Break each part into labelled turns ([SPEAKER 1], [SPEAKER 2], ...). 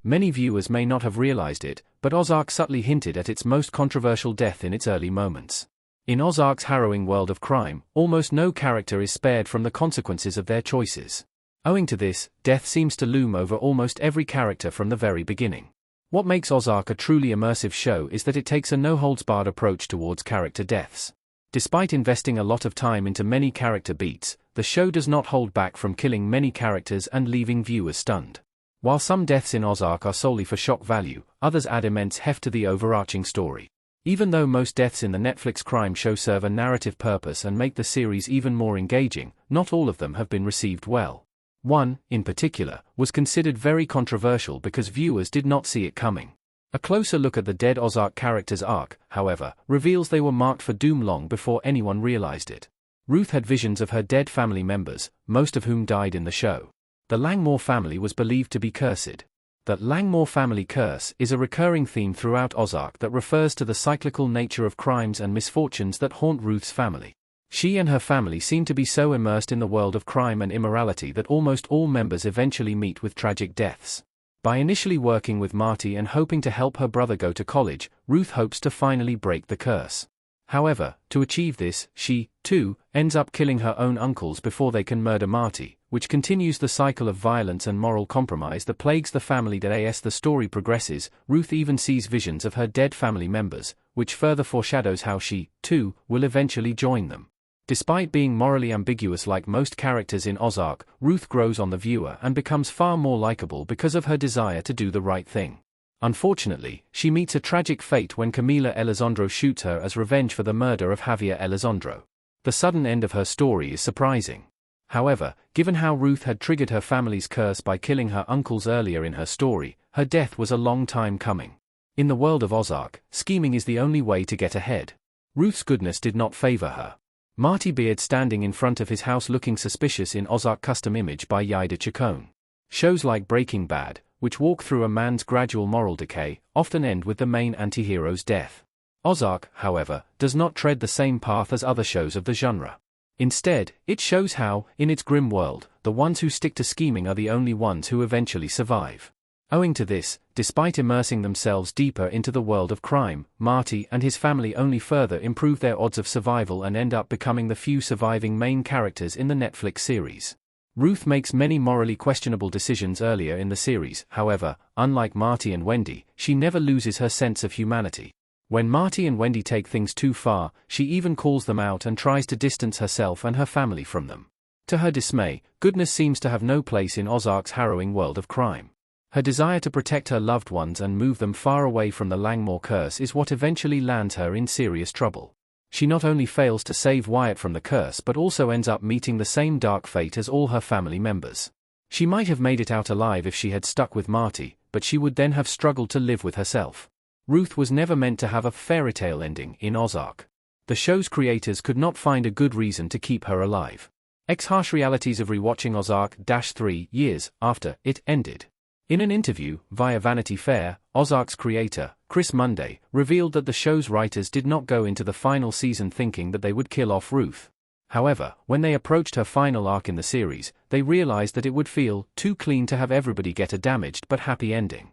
[SPEAKER 1] Many viewers may not have realized it, but Ozark subtly hinted at its most controversial death in its early moments. In Ozark's harrowing world of crime, almost no character is spared from the consequences of their choices. Owing to this, death seems to loom over almost every character from the very beginning. What makes Ozark a truly immersive show is that it takes a no-holds-barred approach towards character deaths. Despite investing a lot of time into many character beats, the show does not hold back from killing many characters and leaving viewers stunned. While some deaths in Ozark are solely for shock value, others add immense heft to the overarching story. Even though most deaths in the Netflix crime show serve a narrative purpose and make the series even more engaging, not all of them have been received well. One, in particular, was considered very controversial because viewers did not see it coming. A closer look at the dead Ozark character's arc, however, reveals they were marked for doom long before anyone realized it. Ruth had visions of her dead family members, most of whom died in the show. The Langmore family was believed to be cursed. The Langmore family curse is a recurring theme throughout Ozark that refers to the cyclical nature of crimes and misfortunes that haunt Ruth's family. She and her family seem to be so immersed in the world of crime and immorality that almost all members eventually meet with tragic deaths. By initially working with Marty and hoping to help her brother go to college, Ruth hopes to finally break the curse. However, to achieve this, she, too, ends up killing her own uncles before they can murder Marty, which continues the cycle of violence and moral compromise that plagues the family. As the story progresses, Ruth even sees visions of her dead family members, which further foreshadows how she, too, will eventually join them. Despite being morally ambiguous like most characters in Ozark, Ruth grows on the viewer and becomes far more likable because of her desire to do the right thing. Unfortunately, she meets a tragic fate when Camila Elizondo shoots her as revenge for the murder of Javier Elizondo. The sudden end of her story is surprising. However, given how Ruth had triggered her family's curse by killing her uncles earlier in her story, her death was a long time coming. In the world of Ozark, scheming is the only way to get ahead. Ruth's goodness did not favor her. Marty Beard standing in front of his house looking suspicious in Ozark custom image by Yida Chacon. Shows like Breaking Bad, which walk through a man's gradual moral decay, often end with the main anti-hero's death. Ozark, however, does not tread the same path as other shows of the genre. Instead, it shows how, in its grim world, the ones who stick to scheming are the only ones who eventually survive. Owing to this, despite immersing themselves deeper into the world of crime, Marty and his family only further improve their odds of survival and end up becoming the few surviving main characters in the Netflix series. Ruth makes many morally questionable decisions earlier in the series. However, unlike Marty and Wendy, she never loses her sense of humanity. When Marty and Wendy take things too far, she even calls them out and tries to distance herself and her family from them. To her dismay, goodness seems to have no place in Ozark's harrowing world of crime. Her desire to protect her loved ones and move them far away from the Langmore curse is what eventually lands her in serious trouble. She not only fails to save Wyatt from the curse but also ends up meeting the same dark fate as all her family members. She might have made it out alive if she had stuck with Marty, but she would then have struggled to live with herself. Ruth was never meant to have a fairy tale ending in Ozark. The show's creators could not find a good reason to keep her alive. Harsh realities of rewatching Ozark 3 years after it ended. In an interview via Vanity Fair, Ozark's creator, Chris Munday, revealed that the show's writers did not go into the final season thinking that they would kill off Ruth. However, when they approached her final arc in the series, they realized that it would feel too clean to have everybody get a damaged but happy ending.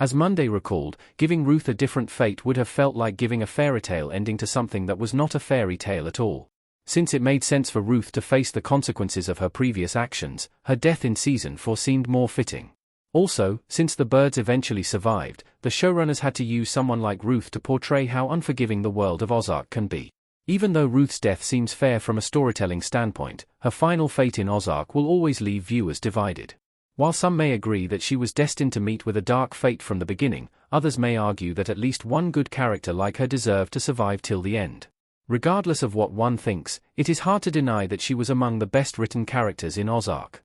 [SPEAKER 1] As Munday recalled, giving Ruth a different fate would have felt like giving a fairy tale ending to something that was not a fairy tale at all. Since it made sense for Ruth to face the consequences of her previous actions, her death in season 4 seemed more fitting. Also, since the birds eventually survived, the showrunners had to use someone like Ruth to portray how unforgiving the world of Ozark can be. Even though Ruth's death seems fair from a storytelling standpoint, her final fate in Ozark will always leave viewers divided. While some may agree that she was destined to meet with a dark fate from the beginning, others may argue that at least one good character like her deserved to survive till the end. Regardless of what one thinks, it is hard to deny that she was among the best written characters in Ozark.